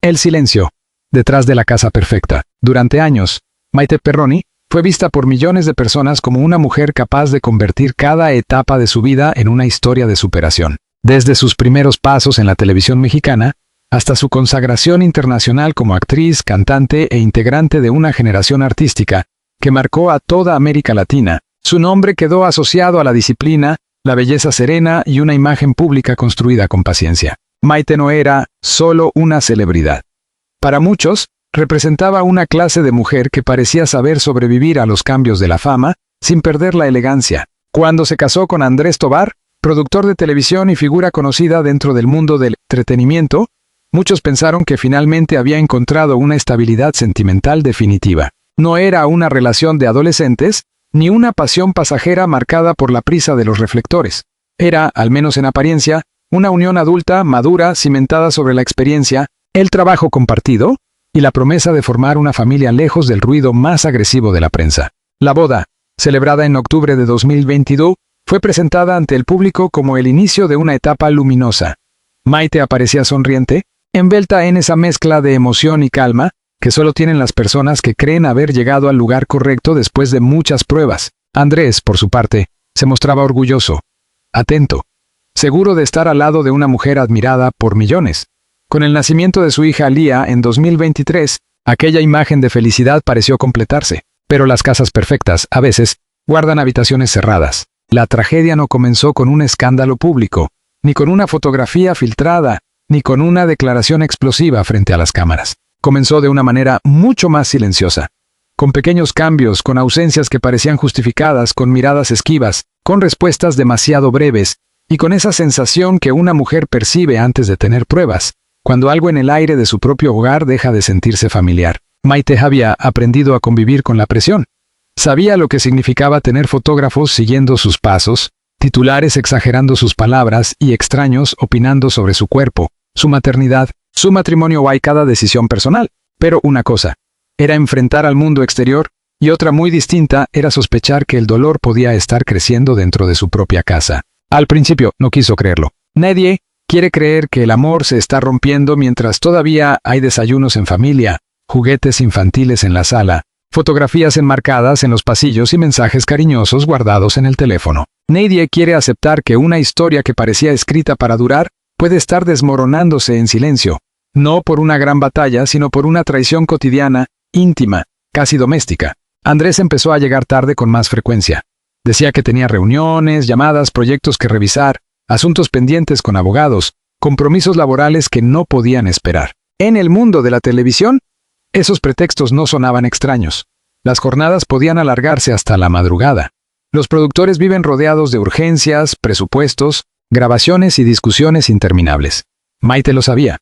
El silencio. Detrás de la casa perfecta. Durante años, Maite Perroni fue vista por millones de personas como una mujer capaz de convertir cada etapa de su vida en una historia de superación. Desde sus primeros pasos en la televisión mexicana, hasta su consagración internacional como actriz, cantante e integrante de una generación artística que marcó a toda América Latina, su nombre quedó asociado a la disciplina, la belleza serena y una imagen pública construida con paciencia. Maite no era solo una celebridad. Para muchos, representaba una clase de mujer que parecía saber sobrevivir a los cambios de la fama sin perder la elegancia. Cuando se casó con Andrés Tobar, productor de televisión y figura conocida dentro del mundo del entretenimiento, muchos pensaron que finalmente había encontrado una estabilidad sentimental definitiva. No era una relación de adolescentes, ni una pasión pasajera marcada por la prisa de los reflectores. Era, al menos en apariencia, una unión adulta, madura, cimentada sobre la experiencia, el trabajo compartido y la promesa de formar una familia lejos del ruido más agresivo de la prensa. La boda, celebrada en octubre de 2022, fue presentada ante el público como el inicio de una etapa luminosa. Maite aparecía sonriente, envuelta en esa mezcla de emoción y calma que solo tienen las personas que creen haber llegado al lugar correcto después de muchas pruebas. Andrés, por su parte, se mostraba orgulloso, atento, seguro de estar al lado de una mujer admirada por millones. Con el nacimiento de su hija Lía en 2023, aquella imagen de felicidad pareció completarse. Pero las casas perfectas, a veces, guardan habitaciones cerradas. La tragedia no comenzó con un escándalo público, ni con una fotografía filtrada, ni con una declaración explosiva frente a las cámaras. Comenzó de una manera mucho más silenciosa, con pequeños cambios, con ausencias que parecían justificadas, con miradas esquivas, con respuestas demasiado breves, y con esa sensación que una mujer percibe antes de tener pruebas, cuando algo en el aire de su propio hogar deja de sentirse familiar. Maite había aprendido a convivir con la presión. Sabía lo que significaba tener fotógrafos siguiendo sus pasos, titulares exagerando sus palabras y extraños opinando sobre su cuerpo, su maternidad, su matrimonio o cada decisión personal. Pero una cosa era enfrentar al mundo exterior y otra muy distinta era sospechar que el dolor podía estar creciendo dentro de su propia casa. Al principio no quiso creerlo. Nadie quiere creer que el amor se está rompiendo mientras todavía hay desayunos en familia, juguetes infantiles en la sala, fotografías enmarcadas en los pasillos y mensajes cariñosos guardados en el teléfono. Nadie quiere aceptar que una historia que parecía escrita para durar puede estar desmoronándose en silencio, no por una gran batalla, sino por una traición cotidiana, íntima, casi doméstica. Andrés empezó a llegar tarde con más frecuencia. Decía que tenía reuniones, llamadas, proyectos que revisar, asuntos pendientes con abogados, compromisos laborales que no podían esperar. En el mundo de la televisión, esos pretextos no sonaban extraños. Las jornadas podían alargarse hasta la madrugada. Los productores viven rodeados de urgencias, presupuestos, grabaciones y discusiones interminables. Maite lo sabía.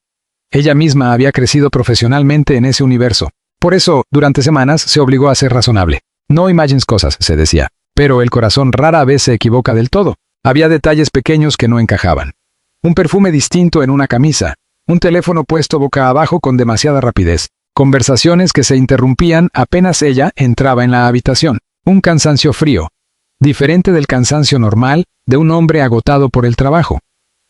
Ella misma había crecido profesionalmente en ese universo. Por eso, durante semanas, se obligó a ser razonable. No imagines cosas, se decía. Pero el corazón rara vez se equivoca del todo. Había detalles pequeños que no encajaban. Un perfume distinto en una camisa, un teléfono puesto boca abajo con demasiada rapidez, conversaciones que se interrumpían apenas ella entraba en la habitación, un cansancio frío, diferente del cansancio normal de un hombre agotado por el trabajo.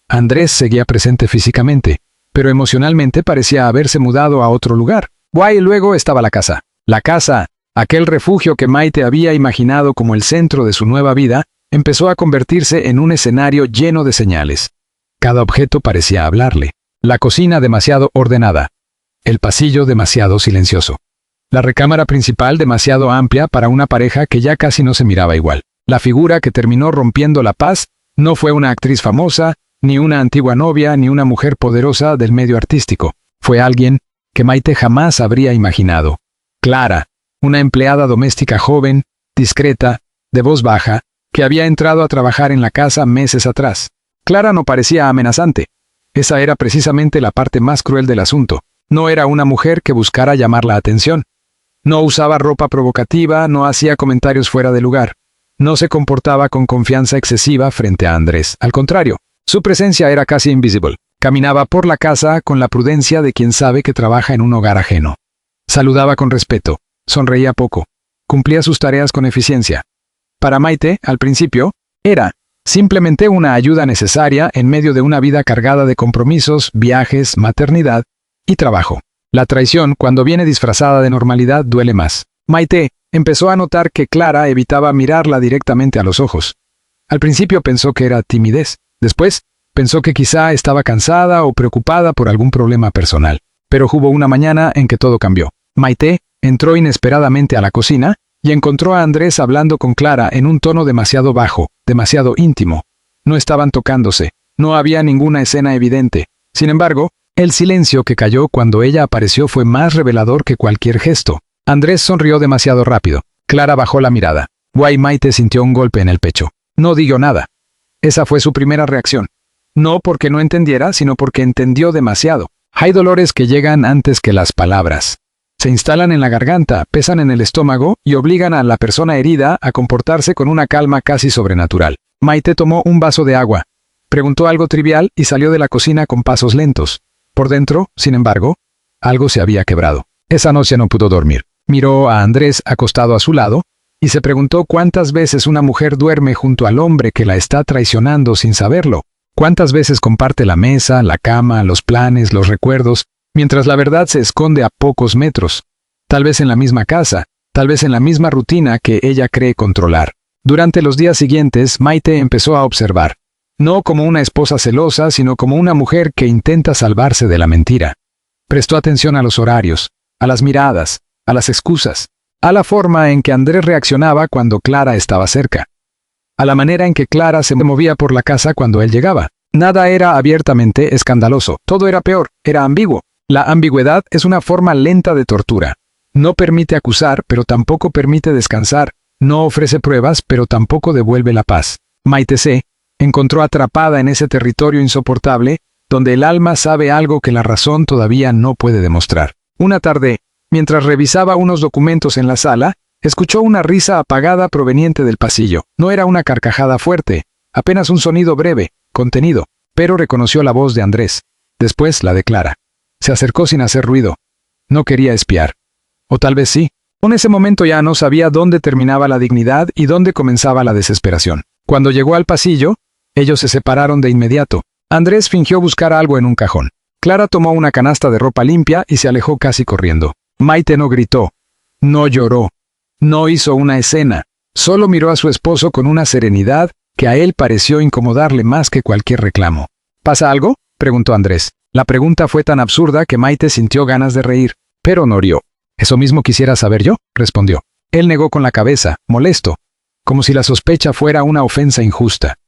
Andrés seguía presente físicamente, pero emocionalmente parecía haberse mudado a otro lugar. Y luego estaba la casa. La casa, aquel refugio que Maite había imaginado como el centro de su nueva vida, empezó a convertirse en un escenario lleno de señales. Cada objeto parecía hablarle. La cocina demasiado ordenada. El pasillo demasiado silencioso. La recámara principal demasiado amplia para una pareja que ya casi no se miraba igual. La figura que terminó rompiendo la paz no fue una actriz famosa, ni una antigua novia, ni una mujer poderosa del medio artístico. Fue alguien que Maite jamás habría imaginado. Clara, una empleada doméstica joven, discreta, de voz baja, que había entrado a trabajar en la casa meses atrás. Clara no parecía amenazante. Esa era precisamente la parte más cruel del asunto. No era una mujer que buscara llamar la atención. No usaba ropa provocativa, no hacía comentarios fuera de lugar. No se comportaba con confianza excesiva frente a Andrés. Al contrario, su presencia era casi invisible. Caminaba por la casa con la prudencia de quien sabe que trabaja en un hogar ajeno. Saludaba con respeto, sonreía poco, cumplía sus tareas con eficiencia. Para Maite, al principio, era simplemente una ayuda necesaria en medio de una vida cargada de compromisos, viajes, maternidad y trabajo. La traición, cuando viene disfrazada de normalidad, duele más. Maite empezó a notar que Clara evitaba mirarla directamente a los ojos. Al principio pensó que era timidez. Después, pensó que quizá estaba cansada o preocupada por algún problema personal. Pero hubo una mañana en que todo cambió. Maite entró inesperadamente a la cocina y encontró a Andrés hablando con Clara en un tono demasiado bajo, demasiado íntimo. No estaban tocándose, no había ninguna escena evidente. Sin embargo, el silencio que cayó cuando ella apareció fue más revelador que cualquier gesto. Andrés sonrió demasiado rápido. Clara bajó la mirada. Maite sintió un golpe en el pecho. No dijo nada. Esa fue su primera reacción. No porque no entendiera, sino porque entendió demasiado. Hay dolores que llegan antes que las palabras. Se instalan en la garganta, pesan en el estómago y obligan a la persona herida a comportarse con una calma casi sobrenatural. Maite tomó un vaso de agua, preguntó algo trivial y salió de la cocina con pasos lentos. Por dentro, sin embargo, algo se había quebrado. Esa noche no pudo dormir. Miró a Andrés acostado a su lado y se preguntó cuántas veces una mujer duerme junto al hombre que la está traicionando sin saberlo. Cuántas veces comparte la mesa, la cama, los planes, los recuerdos, mientras la verdad se esconde a pocos metros. Tal vez en la misma casa, tal vez en la misma rutina que ella cree controlar. Durante los días siguientes, Maite empezó a observar. No como una esposa celosa, sino como una mujer que intenta salvarse de la mentira. Prestó atención a los horarios, a las miradas, a las excusas, a la forma en que Andrés reaccionaba cuando Clara estaba cerca, a la manera en que Clara se movía por la casa cuando él llegaba. Nada era abiertamente escandaloso, todo era peor, era ambiguo. La ambigüedad es una forma lenta de tortura. No permite acusar, pero tampoco permite descansar, no ofrece pruebas, pero tampoco devuelve la paz. Maite se encontró atrapada en ese territorio insoportable, donde el alma sabe algo que la razón todavía no puede demostrar. Una tarde, mientras revisaba unos documentos en la sala, escuchó una risa apagada proveniente del pasillo. No era una carcajada fuerte, apenas un sonido breve, contenido, pero reconoció la voz de Andrés. Después la de Clara. Se acercó sin hacer ruido. No quería espiar. O tal vez sí. En ese momento ya no sabía dónde terminaba la dignidad y dónde comenzaba la desesperación. Cuando llegó al pasillo, ellos se separaron de inmediato. Andrés fingió buscar algo en un cajón. Clara tomó una canasta de ropa limpia y se alejó casi corriendo. Maite no gritó. No lloró. No hizo una escena. Solo miró a su esposo con una serenidad que a él pareció incomodarle más que cualquier reclamo. ¿Pasa algo?, preguntó Andrés. La pregunta fue tan absurda que Maite sintió ganas de reír, pero no rió. «Eso mismo quisiera saber yo», respondió. Él negó con la cabeza, molesto, como si la sospecha fuera una ofensa injusta.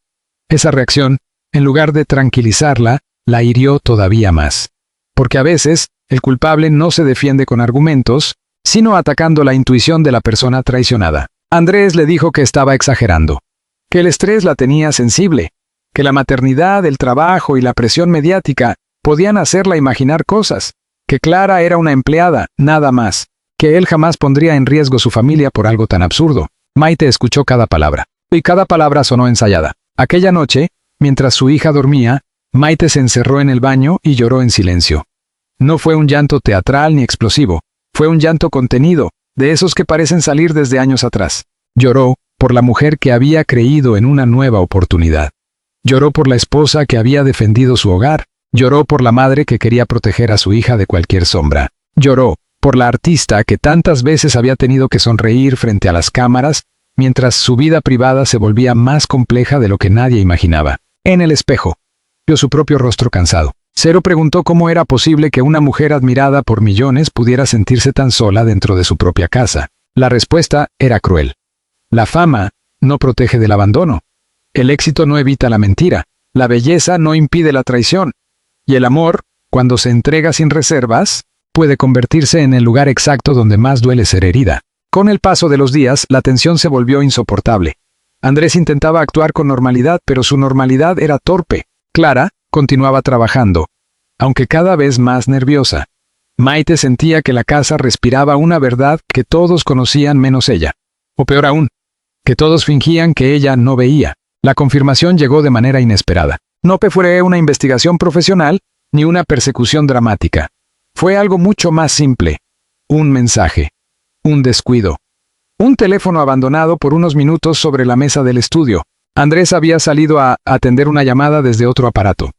Esa reacción, en lugar de tranquilizarla, la hirió todavía más. Porque a veces, el culpable no se defiende con argumentos, sino atacando la intuición de la persona traicionada. Andrés le dijo que estaba exagerando, que el estrés la tenía sensible, que la maternidad, el trabajo y la presión mediática podían hacerla imaginar cosas, que Clara era una empleada, nada más, que él jamás pondría en riesgo su familia por algo tan absurdo. Maite escuchó cada palabra, y cada palabra sonó ensayada. Aquella noche, mientras su hija dormía, Maite se encerró en el baño y lloró en silencio. No fue un llanto teatral ni explosivo, fue un llanto contenido, de esos que parecen salir desde años atrás. Lloró por la mujer que había creído en una nueva oportunidad. Lloró por la esposa que había defendido su hogar. Lloró por la madre que quería proteger a su hija de cualquier sombra. Lloró por la artista que tantas veces había tenido que sonreír frente a las cámaras, mientras su vida privada se volvía más compleja de lo que nadie imaginaba. En el espejo, vio su propio rostro cansado. Cero preguntó cómo era posible que una mujer admirada por millones pudiera sentirse tan sola dentro de su propia casa. La respuesta era cruel. La fama no protege del abandono. El éxito no evita la mentira. La belleza no impide la traición. Y el amor, cuando se entrega sin reservas, puede convertirse en el lugar exacto donde más duele ser herida. Con el paso de los días, la tensión se volvió insoportable. Andrés intentaba actuar con normalidad, pero su normalidad era torpe. Clara continuaba trabajando, aunque cada vez más nerviosa. Maite sentía que la casa respiraba una verdad que todos conocían menos ella. O peor aún, que todos fingían que ella no veía. La confirmación llegó de manera inesperada. No fue una investigación profesional, ni una persecución dramática. Fue algo mucho más simple. Un mensaje. Un descuido. Un teléfono abandonado por unos minutos sobre la mesa del estudio. Andrés había salido a atender una llamada desde otro aparato. La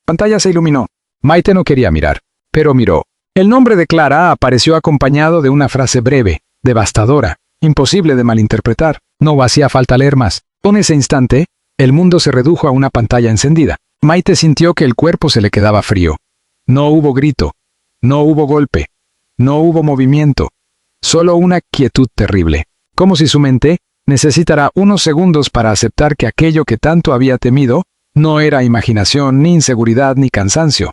pantalla se iluminó. Maite no quería mirar, pero miró. El nombre de Clara apareció acompañado de una frase breve, devastadora, imposible de malinterpretar. No hacía falta leer más. En ese instante, el mundo se redujo a una pantalla encendida. Maite sintió que el cuerpo se le quedaba frío. No hubo grito, no hubo golpe, no hubo movimiento, solo una quietud terrible, como si su mente necesitara unos segundos para aceptar que aquello que tanto había temido no era imaginación, ni inseguridad, ni cansancio.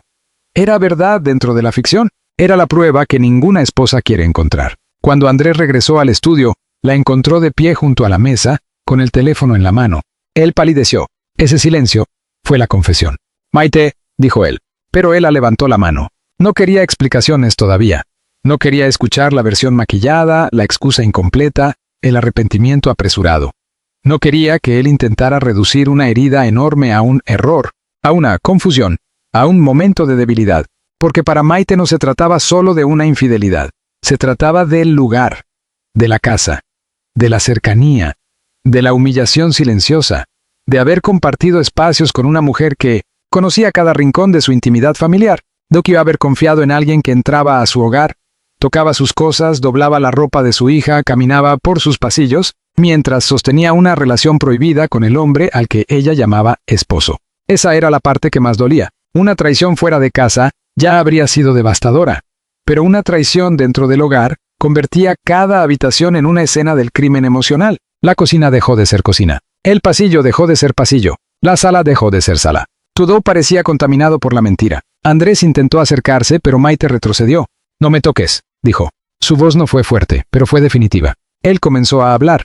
Era verdad dentro de la ficción. Era la prueba que ninguna esposa quiere encontrar. Cuando Andrés regresó al estudio, la encontró de pie junto a la mesa, con el teléfono en la mano. Él palideció. Ese silencio fue la confesión. «Maite», dijo él. Pero ella levantó la mano. No quería explicaciones todavía. No quería escuchar la versión maquillada, la excusa incompleta, el arrepentimiento apresurado. No quería que él intentara reducir una herida enorme a un error, a una confusión, a un momento de debilidad. Porque para Maite no se trataba solo de una infidelidad. Se trataba del lugar, de la casa, de la cercanía, de la humillación silenciosa, de haber compartido espacios con una mujer que conocía cada rincón de su intimidad familiar, de que haber confiado en alguien que entraba a su hogar, tocaba sus cosas, doblaba la ropa de su hija, caminaba por sus pasillos, mientras sostenía una relación prohibida con el hombre al que ella llamaba esposo. Esa era la parte que más dolía. Una traición fuera de casa ya habría sido devastadora, pero una traición dentro del hogar convertía cada habitación en una escena del crimen emocional. La cocina dejó de ser cocina. El pasillo dejó de ser pasillo. La sala dejó de ser sala. Todo parecía contaminado por la mentira. Andrés intentó acercarse, pero Maite retrocedió. «No me toques», dijo. Su voz no fue fuerte, pero fue definitiva. Él comenzó a hablar.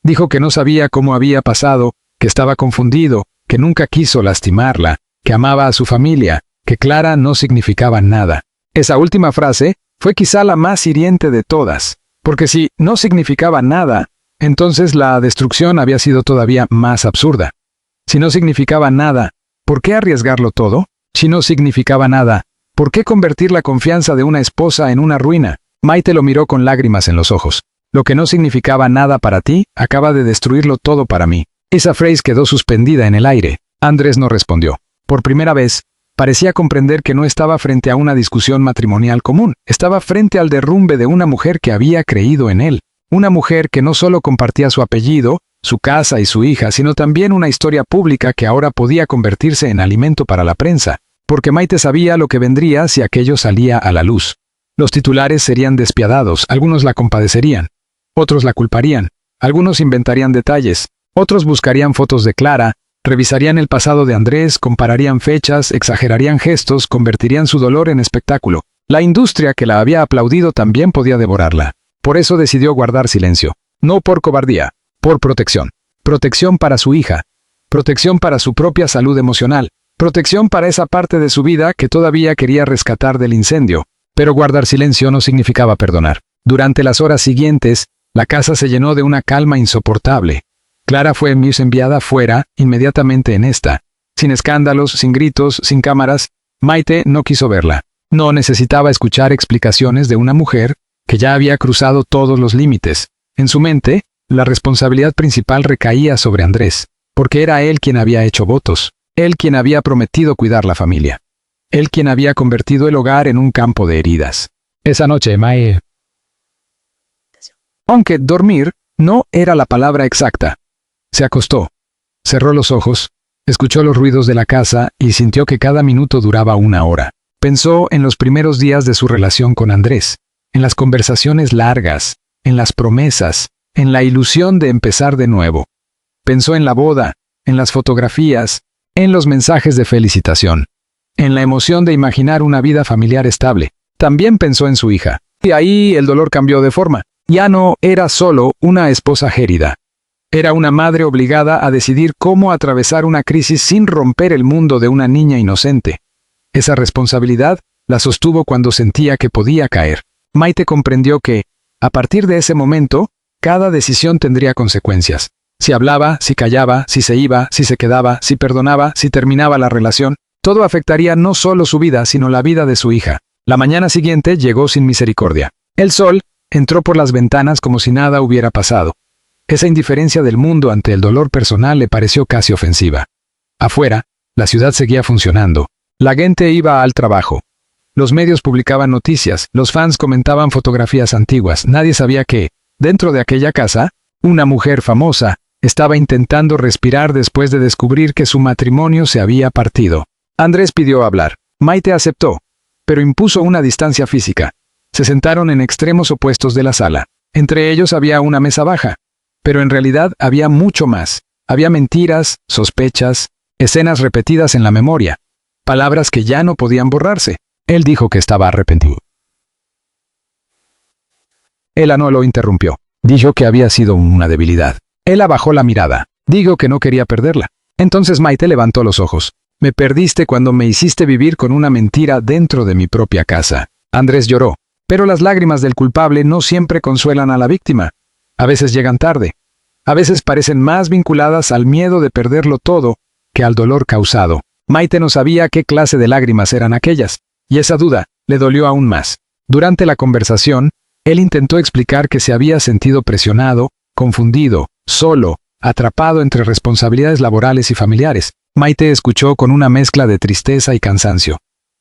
Dijo que no sabía cómo había pasado, que estaba confundido, que nunca quiso lastimarla, que amaba a su familia, que Clara no significaba nada. Esa última frase fue quizá la más hiriente de todas, porque si no significaba nada, entonces la destrucción había sido todavía más absurda. Si no significaba nada, ¿por qué arriesgarlo todo? Si no significaba nada, ¿por qué convertir la confianza de una esposa en una ruina? Maite lo miró con lágrimas en los ojos. Lo que no significaba nada para ti, acaba de destruirlo todo para mí. Esa frase quedó suspendida en el aire. Andrés no respondió. Por primera vez, parecía comprender que no estaba frente a una discusión matrimonial común. Estaba frente al derrumbe de una mujer que había creído en él. Una mujer que no solo compartía su apellido, su casa y su hija, sino también una historia pública que ahora podía convertirse en alimento para la prensa. Porque Maite sabía lo que vendría si aquello salía a la luz. Los titulares serían despiadados, algunos la compadecerían, otros la culparían, algunos inventarían detalles, otros buscarían fotos de Clara, revisarían el pasado de Andrés, compararían fechas, exagerarían gestos, convertirían su dolor en espectáculo. La industria que la había aplaudido también podía devorarla. Por eso decidió guardar silencio. No por cobardía, por protección. Protección para su hija. Protección para su propia salud emocional. Protección para esa parte de su vida que todavía quería rescatar del incendio. Pero guardar silencio no significaba perdonar. Durante las horas siguientes, la casa se llenó de una calma insoportable. Clara fue enviada fuera, inmediatamente en esta. Sin escándalos, sin gritos, sin cámaras. Maite no quiso verla. No necesitaba escuchar explicaciones de una mujer que ya había cruzado todos los límites. En su mente, la responsabilidad principal recaía sobre Andrés, porque era él quien había hecho votos, él quien había prometido cuidar la familia, él quien había convertido el hogar en un campo de heridas. Esa noche, Mae... Aunque dormir no era la palabra exacta. Se acostó, cerró los ojos, escuchó los ruidos de la casa y sintió que cada minuto duraba una hora. Pensó en los primeros días de su relación con Andrés, en las conversaciones largas, en las promesas, en la ilusión de empezar de nuevo. Pensó en la boda, en las fotografías, en los mensajes de felicitación, en la emoción de imaginar una vida familiar estable. También pensó en su hija. Y ahí el dolor cambió de forma. Ya no era solo una esposa gérida. Era una madre obligada a decidir cómo atravesar una crisis sin romper el mundo de una niña inocente. Esa responsabilidad la sostuvo cuando sentía que podía caer. Maite comprendió que, a partir de ese momento, cada decisión tendría consecuencias. Si hablaba, si callaba, si se iba, si se quedaba, si perdonaba, si terminaba la relación, todo afectaría no solo su vida, sino la vida de su hija. La mañana siguiente llegó sin misericordia. El sol entró por las ventanas como si nada hubiera pasado. Esa indiferencia del mundo ante el dolor personal le pareció casi ofensiva. Afuera, la ciudad seguía funcionando. La gente iba al trabajo. Los medios publicaban noticias, los fans comentaban fotografías antiguas. Nadie sabía que, dentro de aquella casa, una mujer famosa estaba intentando respirar después de descubrir que su matrimonio se había partido. Andrés pidió hablar. Maite aceptó, pero impuso una distancia física. Se sentaron en extremos opuestos de la sala. Entre ellos había una mesa baja. Pero en realidad había mucho más. Había mentiras, sospechas, escenas repetidas en la memoria. Palabras que ya no podían borrarse. Él dijo que estaba arrepentido. Ella no lo interrumpió. Dijo que había sido una debilidad. Ella bajó la mirada. Dijo que no quería perderla. Entonces Maite levantó los ojos. Me perdiste cuando me hiciste vivir con una mentira dentro de mi propia casa. Andrés lloró. Pero las lágrimas del culpable no siempre consuelan a la víctima. A veces llegan tarde. A veces parecen más vinculadas al miedo de perderlo todo que al dolor causado. Maite no sabía qué clase de lágrimas eran aquellas, y esa duda le dolió aún más. Durante la conversación, él intentó explicar que se había sentido presionado, confundido, solo, atrapado entre responsabilidades laborales y familiares. Maite escuchó con una mezcla de tristeza y cansancio.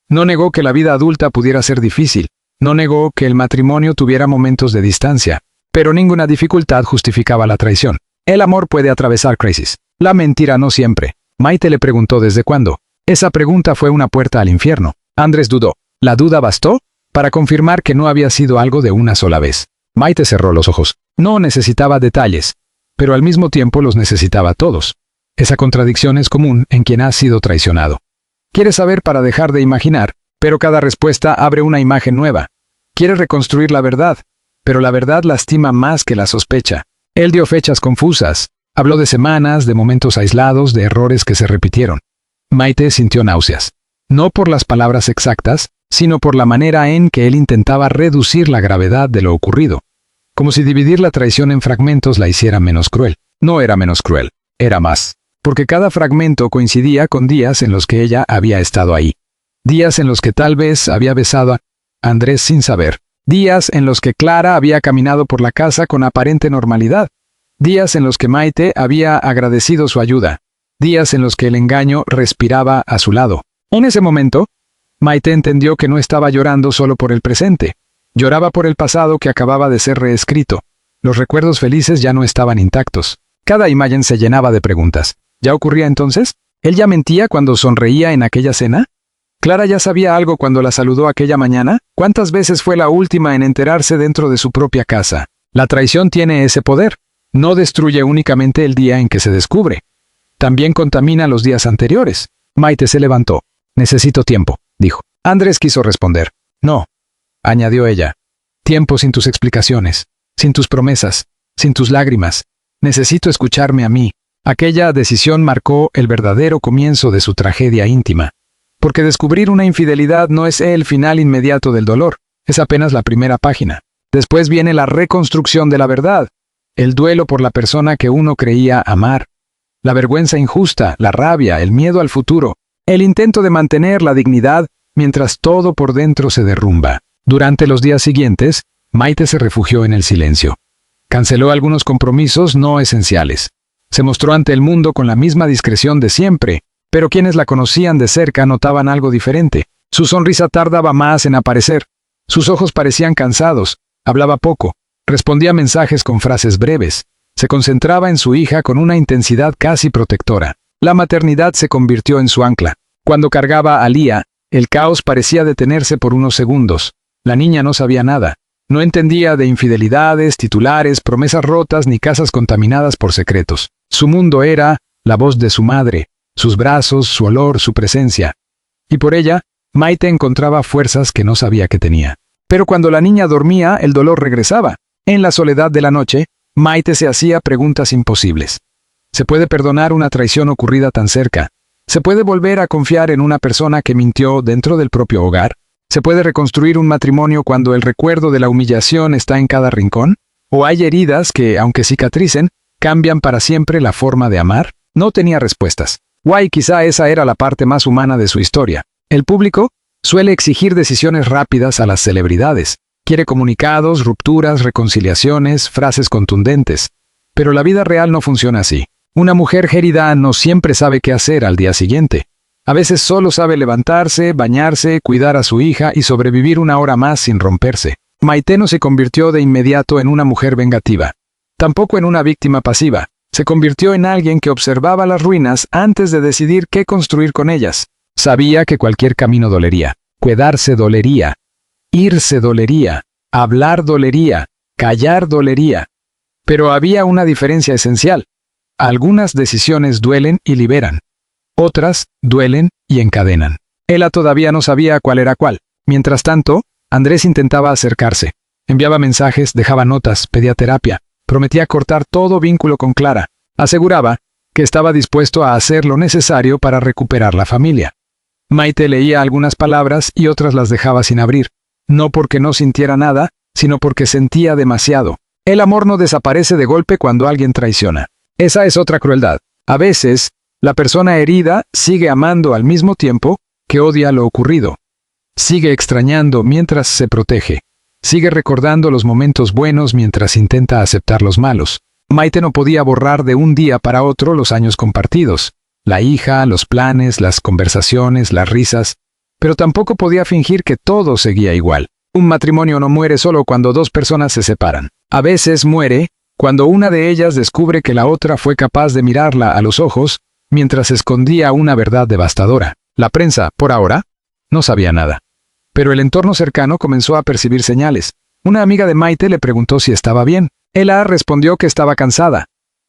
No negó que la vida adulta pudiera ser difícil, no negó que el matrimonio tuviera momentos de distancia, pero ninguna dificultad justificaba la traición. El amor puede atravesar crisis. La mentira no siempre. Maite le preguntó desde cuándo. Esa pregunta fue una puerta al infierno. Andrés dudó. ¿La duda bastó? Para confirmar que no había sido algo de una sola vez. Maite cerró los ojos. No necesitaba detalles, pero al mismo tiempo los necesitaba todos. Esa contradicción es común en quien ha sido traicionado. Quiere saber para dejar de imaginar, pero cada respuesta abre una imagen nueva. Quiere reconstruir la verdad, pero la verdad lastima más que la sospecha. Él dio fechas confusas, habló de semanas, de momentos aislados, de errores que se repitieron. Maite sintió náuseas. No por las palabras exactas, sino por la manera en que él intentaba reducir la gravedad de lo ocurrido. Como si dividir la traición en fragmentos la hiciera menos cruel. No era menos cruel, era más. Porque cada fragmento coincidía con días en los que ella había estado ahí. Días en los que tal vez había besado a Andrés sin saber. Días en los que Clara había caminado por la casa con aparente normalidad. Días en los que Maite había agradecido su ayuda. Días en los que el engaño respiraba a su lado. En ese momento, Maite entendió que no estaba llorando solo por el presente. Lloraba por el pasado que acababa de ser reescrito. Los recuerdos felices ya no estaban intactos. Cada imagen se llenaba de preguntas. ¿Ya ocurría entonces? ¿Él ya mentía cuando sonreía en aquella cena? ¿Clara ya sabía algo cuando la saludó aquella mañana? ¿Cuántas veces fue la última en enterarse dentro de su propia casa? La traición tiene ese poder. No destruye únicamente el día en que se descubre. También contamina los días anteriores. Maite se levantó. Necesito tiempo, dijo. Andrés quiso responder. No, añadió ella. Tiempo sin tus explicaciones, sin tus promesas, sin tus lágrimas. Necesito escucharme a mí. Aquella decisión marcó el verdadero comienzo de su tragedia íntima. Porque descubrir una infidelidad no es el final inmediato del dolor, es apenas la primera página. Después viene la reconstrucción de la verdad, el duelo por la persona que uno creía amar, la vergüenza injusta, la rabia, el miedo al futuro, el intento de mantener la dignidad mientras todo por dentro se derrumba. Durante los días siguientes, Maite se refugió en el silencio. Canceló algunos compromisos no esenciales. Se mostró ante el mundo con la misma discreción de siempre, pero quienes la conocían de cerca notaban algo diferente. Su sonrisa tardaba más en aparecer. Sus ojos parecían cansados, hablaba poco, respondía mensajes con frases breves. Se concentraba en su hija con una intensidad casi protectora. La maternidad se convirtió en su ancla. Cuando cargaba a Lía, el caos parecía detenerse por unos segundos. La niña no sabía nada. No entendía de infidelidades, titulares, promesas rotas ni casas contaminadas por secretos. Su mundo era la voz de su madre, sus brazos, su olor, su presencia. Y por ella, Maite encontraba fuerzas que no sabía que tenía. Pero cuando la niña dormía, el dolor regresaba. En la soledad de la noche, Maite se hacía preguntas imposibles. ¿Se puede perdonar una traición ocurrida tan cerca? ¿Se puede volver a confiar en una persona que mintió dentro del propio hogar? ¿Se puede reconstruir un matrimonio cuando el recuerdo de la humillación está en cada rincón? ¿O hay heridas que, aunque cicatricen, cambian para siempre la forma de amar? No tenía respuestas. Guay, quizá esa era la parte más humana de su historia. El público suele exigir decisiones rápidas a las celebridades. Quiere comunicados, rupturas, reconciliaciones, frases contundentes. Pero la vida real no funciona así. Una mujer herida no siempre sabe qué hacer al día siguiente. A veces solo sabe levantarse, bañarse, cuidar a su hija y sobrevivir una hora más sin romperse. Maite no se convirtió de inmediato en una mujer vengativa. Tampoco en una víctima pasiva. Se convirtió en alguien que observaba las ruinas antes de decidir qué construir con ellas. Sabía que cualquier camino dolería. Quedarse dolería. Irse dolería. Hablar dolería. Callar dolería. Pero había una diferencia esencial. Algunas decisiones duelen y liberan. Otras duelen y encadenan. Ella todavía no sabía cuál era cuál. Mientras tanto, Andrés intentaba acercarse. Enviaba mensajes, dejaba notas, pedía terapia. Prometía cortar todo vínculo con Clara. Aseguraba que estaba dispuesto a hacer lo necesario para recuperar la familia. Maite leía algunas palabras y otras las dejaba sin abrir. No porque no sintiera nada, sino porque sentía demasiado. El amor no desaparece de golpe cuando alguien traiciona. Esa es otra crueldad. A veces, la persona herida sigue amando al mismo tiempo que odia lo ocurrido. Sigue extrañando mientras se protege. Sigue recordando los momentos buenos mientras intenta aceptar los malos. Maite no podía borrar de un día para otro los años compartidos. La hija, los planes, las conversaciones, las risas. Pero tampoco podía fingir que todo seguía igual. Un matrimonio no muere solo cuando dos personas se separan. A veces muere cuando una de ellas descubre que la otra fue capaz de mirarla a los ojos mientras escondía una verdad devastadora. La prensa, por ahora, no sabía nada. Pero el entorno cercano comenzó a percibir señales. Una amiga de Maite le preguntó si estaba bien. Ella respondió que estaba cansada.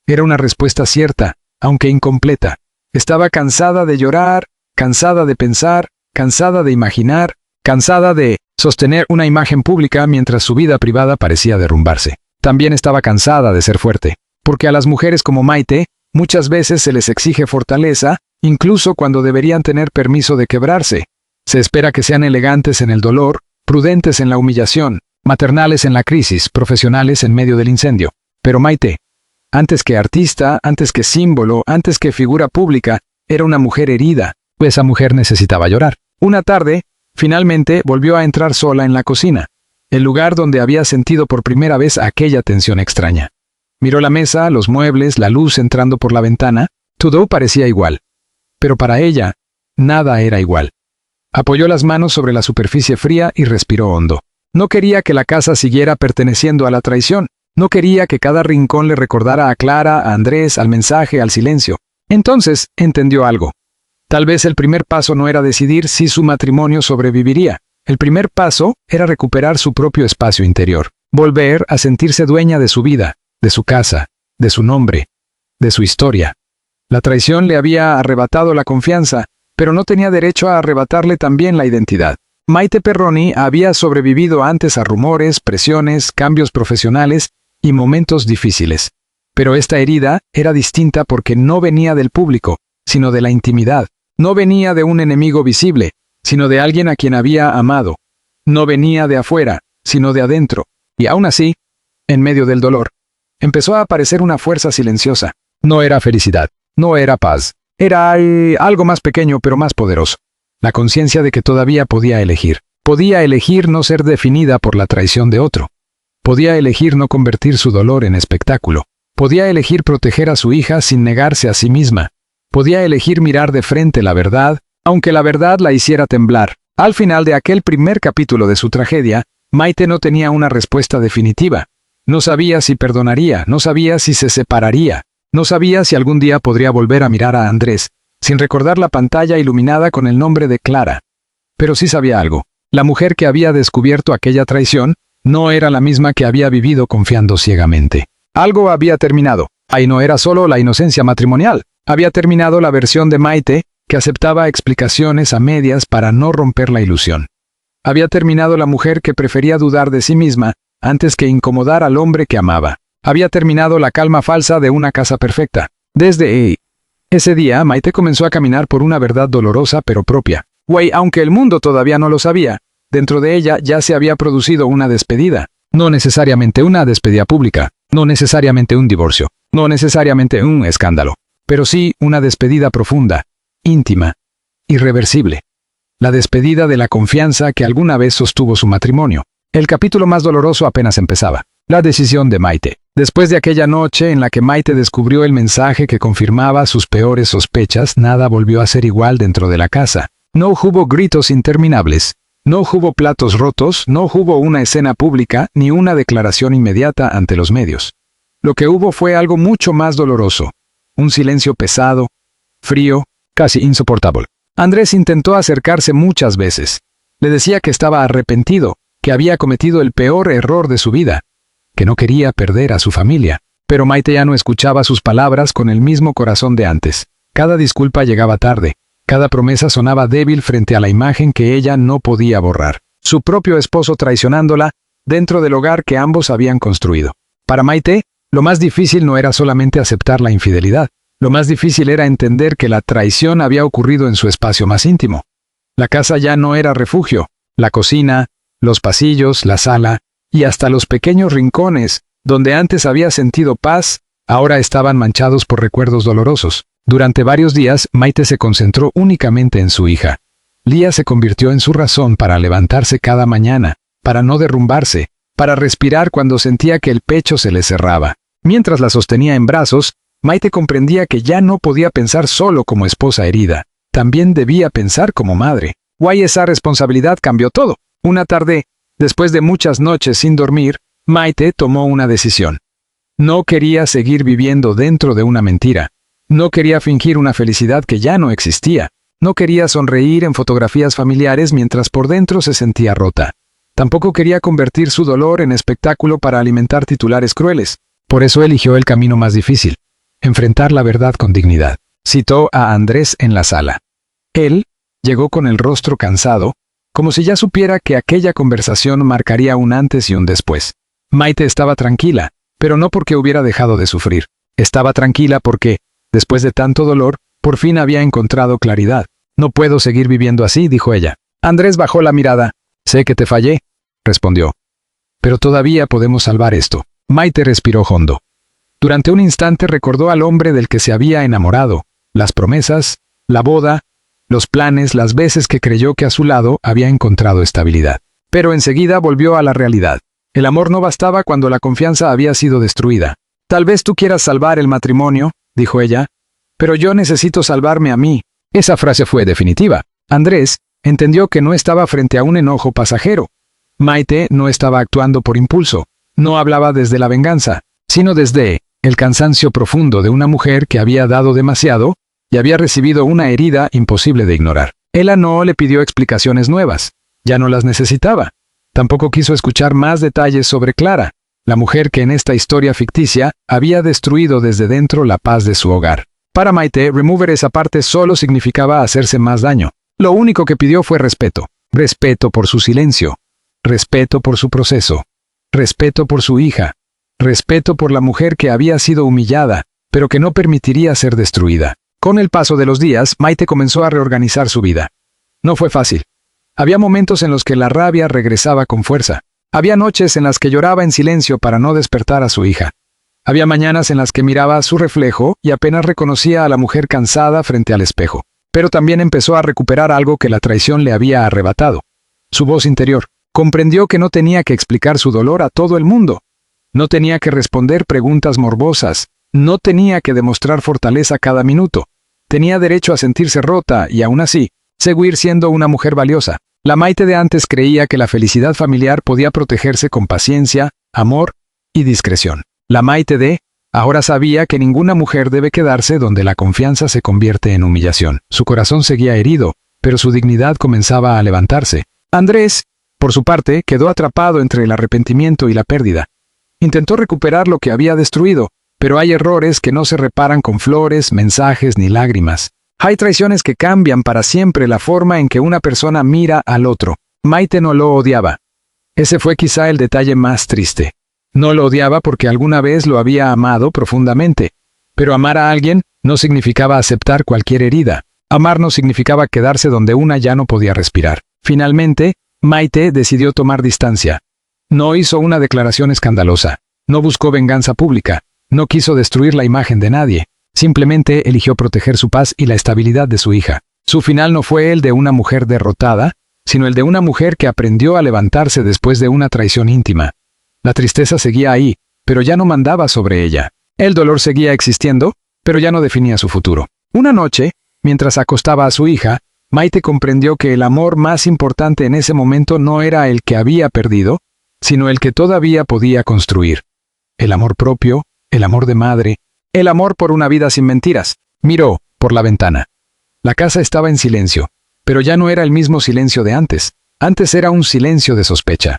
Era una respuesta cierta, aunque incompleta. Estaba cansada de llorar, cansada de pensar, cansada de imaginar, cansada de sostener una imagen pública mientras su vida privada parecía derrumbarse. También estaba cansada de ser fuerte, porque a las mujeres como Maite, muchas veces se les exige fortaleza, incluso cuando deberían tener permiso de quebrarse. Se espera que sean elegantes en el dolor, prudentes en la humillación, maternales en la crisis, profesionales en medio del incendio. Pero Maite, antes que artista, antes que símbolo, antes que figura pública, era una mujer herida. Esa mujer necesitaba llorar. Una tarde, finalmente volvió a entrar sola en la cocina, el lugar donde había sentido por primera vez aquella tensión extraña. Miró la mesa, los muebles, la luz entrando por la ventana. Todo parecía igual. Pero para ella, nada era igual. Apoyó las manos sobre la superficie fría y respiró hondo. No quería que la casa siguiera perteneciendo a la traición. No quería que cada rincón le recordara a Clara, a Andrés, al mensaje, al silencio. Entonces, entendió algo. Tal vez el primer paso no era decidir si su matrimonio sobreviviría. El primer paso era recuperar su propio espacio interior. Volver a sentirse dueña de su vida, de su casa, de su nombre, de su historia. La traición le había arrebatado la confianza, pero no tenía derecho a arrebatarle también la identidad. Maite Perroni había sobrevivido antes a rumores, presiones, cambios profesionales y momentos difíciles. Pero esta herida era distinta porque no venía del público, sino de la intimidad. No venía de un enemigo visible, sino de alguien a quien había amado. No venía de afuera, sino de adentro. Y aún así, en medio del dolor, empezó a aparecer una fuerza silenciosa. No era felicidad, no era paz. Era algo más pequeño pero más poderoso. La conciencia de que todavía podía elegir. Podía elegir no ser definida por la traición de otro. Podía elegir no convertir su dolor en espectáculo. Podía elegir proteger a su hija sin negarse a sí misma. Podía elegir mirar de frente la verdad, aunque la verdad la hiciera temblar. Al final de aquel primer capítulo de su tragedia, Maite no tenía una respuesta definitiva. No sabía si perdonaría, no sabía si se separaría, no sabía si algún día podría volver a mirar a Andrés, sin recordar la pantalla iluminada con el nombre de Clara. Pero sí sabía algo. La mujer que había descubierto aquella traición no era la misma que había vivido confiando ciegamente. Algo había terminado. Ahí no era solo la inocencia matrimonial. Había terminado la versión de Maite que aceptaba explicaciones a medias para no romper la ilusión. Había terminado la mujer que prefería dudar de sí misma antes que incomodar al hombre que amaba. Había terminado la calma falsa de una casa perfecta. Desde ese día, Maite comenzó a caminar por una verdad dolorosa pero propia. Aunque el mundo todavía no lo sabía, dentro de ella ya se había producido una despedida. No necesariamente una despedida pública, no necesariamente un divorcio, no necesariamente un escándalo, pero sí una despedida profunda, íntima, irreversible. La despedida de la confianza que alguna vez sostuvo su matrimonio. El capítulo más doloroso apenas empezaba. La decisión de Maite. Después de aquella noche en la que Maite descubrió el mensaje que confirmaba sus peores sospechas, nada volvió a ser igual dentro de la casa. No hubo gritos interminables, no hubo platos rotos, no hubo una escena pública ni una declaración inmediata ante los medios. Lo que hubo fue algo mucho más doloroso, un silencio pesado, frío, casi insoportable. Andrés intentó acercarse muchas veces. Le decía que estaba arrepentido, que había cometido el peor error de su vida, que no quería perder a su familia. Pero Maite ya no escuchaba sus palabras con el mismo corazón de antes. Cada disculpa llegaba tarde. Cada promesa sonaba débil frente a la imagen que ella no podía borrar. Su propio esposo traicionándola dentro del hogar que ambos habían construido. Para Maite, lo más difícil no era solamente aceptar la infidelidad. Lo más difícil era entender que la traición había ocurrido en su espacio más íntimo. La casa ya no era refugio. La cocina, los pasillos, la sala y hasta los pequeños rincones, donde antes había sentido paz, ahora estaban manchados por recuerdos dolorosos. Durante varios días, Maite se concentró únicamente en su hija. Lía se convirtió en su razón para levantarse cada mañana, para no derrumbarse, para respirar cuando sentía que el pecho se le cerraba. Mientras la sostenía en brazos, Maite comprendía que ya no podía pensar solo como esposa herida. También debía pensar como madre. Esa responsabilidad cambió todo. Una tarde, después de muchas noches sin dormir, Maite tomó una decisión. No quería seguir viviendo dentro de una mentira. No quería fingir una felicidad que ya no existía. No quería sonreír en fotografías familiares mientras por dentro se sentía rota. Tampoco quería convertir su dolor en espectáculo para alimentar titulares crueles. Por eso eligió el camino más difícil: enfrentar la verdad con dignidad. Citó a Andrés en la sala. Él llegó con el rostro cansado, como si ya supiera que aquella conversación marcaría un antes y un después. Maite estaba tranquila, pero no porque hubiera dejado de sufrir. Estaba tranquila porque, después de tanto dolor, por fin había encontrado claridad. No puedo seguir viviendo así, dijo ella. Andrés bajó la mirada. Sé que te fallé, respondió. Pero todavía podemos salvar esto. Maite respiró hondo. Durante un instante recordó al hombre del que se había enamorado, las promesas, la boda, los planes, las veces que creyó que a su lado había encontrado estabilidad. Pero enseguida volvió a la realidad. El amor no bastaba cuando la confianza había sido destruida. Tal vez tú quieras salvar el matrimonio, dijo ella, pero yo necesito salvarme a mí. Esa frase fue definitiva. Andrés entendió que no estaba frente a un enojo pasajero. Maite no estaba actuando por impulso. No hablaba desde la venganza, sino desde el cansancio profundo de una mujer que había dado demasiado y había recibido una herida imposible de ignorar. Ella no le pidió explicaciones nuevas. Ya no las necesitaba. Tampoco quiso escuchar más detalles sobre Clara, la mujer que en esta historia ficticia había destruido desde dentro la paz de su hogar. Para Maite, remover esa parte solo significaba hacerse más daño. Lo único que pidió fue respeto. Respeto por su silencio. Respeto por su proceso. Respeto por su hija. Respeto por la mujer que había sido humillada, pero que no permitiría ser destruida. Con el paso de los días, Maite comenzó a reorganizar su vida. No fue fácil. Había momentos en los que la rabia regresaba con fuerza. Había noches en las que lloraba en silencio para no despertar a su hija. Había mañanas en las que miraba su reflejo y apenas reconocía a la mujer cansada frente al espejo. Pero también empezó a recuperar algo que la traición le había arrebatado. Su voz interior. Comprendió que no tenía que explicar su dolor a todo el mundo. No tenía que responder preguntas morbosas. No tenía que demostrar fortaleza cada minuto. Tenía derecho a sentirse rota y aún así, seguir siendo una mujer valiosa. La Maite de antes creía que la felicidad familiar podía protegerse con paciencia, amor y discreción. La Maite de ahora sabía que ninguna mujer debe quedarse donde la confianza se convierte en humillación. Su corazón seguía herido, pero su dignidad comenzaba a levantarse. Andrés, por su parte, quedó atrapado entre el arrepentimiento y la pérdida. Intentó recuperar lo que había destruido, pero hay errores que no se reparan con flores, mensajes ni lágrimas. Hay traiciones que cambian para siempre la forma en que una persona mira al otro. Maite no lo odiaba. Ese fue quizá el detalle más triste. No lo odiaba porque alguna vez lo había amado profundamente. Pero amar a alguien no significaba aceptar cualquier herida. Amar no significaba quedarse donde una ya no podía respirar. Finalmente, Maite decidió tomar distancia. No hizo una declaración escandalosa. No buscó venganza pública. No quiso destruir la imagen de nadie. Simplemente eligió proteger su paz y la estabilidad de su hija. Su final no fue el de una mujer derrotada, sino el de una mujer que aprendió a levantarse después de una traición íntima. La tristeza seguía ahí, pero ya no mandaba sobre ella. El dolor seguía existiendo, pero ya no definía su futuro. Una noche, mientras acostaba a su hija, Maite comprendió que el amor más importante en ese momento no era el que había perdido, sino el que todavía podía construir. El amor propio, el amor de madre, el amor por una vida sin mentiras. Miró por la ventana. La casa estaba en silencio, pero ya no era el mismo silencio de antes. Antes era un silencio de sospecha.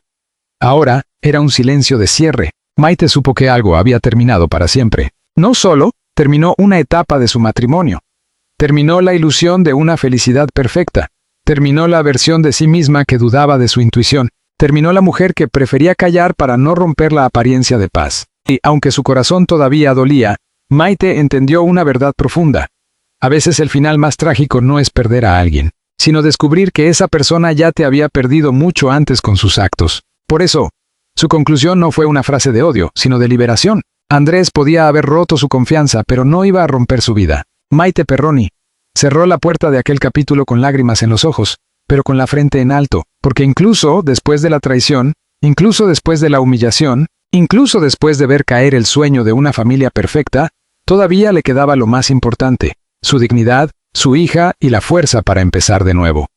Ahora era un silencio de cierre. Maite supo que algo había terminado para siempre. No solo terminó una etapa de su matrimonio. Terminó la ilusión de una felicidad perfecta. Terminó la versión de sí misma que dudaba de su intuición. Terminó la mujer que prefería callar para no romper la apariencia de paz. Y, aunque su corazón todavía dolía, Maite entendió una verdad profunda. A veces el final más trágico no es perder a alguien, sino descubrir que esa persona ya te había perdido mucho antes con sus actos. Por eso, su conclusión no fue una frase de odio, sino de liberación. Andrés podía haber roto su confianza, pero no iba a romper su vida. Maite Perroni cerró la puerta de aquel capítulo con lágrimas en los ojos, pero con la frente en alto, porque incluso después de la traición, incluso después de la humillación, incluso después de ver caer el sueño de una familia perfecta, todavía le quedaba lo más importante: su dignidad, su hija y la fuerza para empezar de nuevo.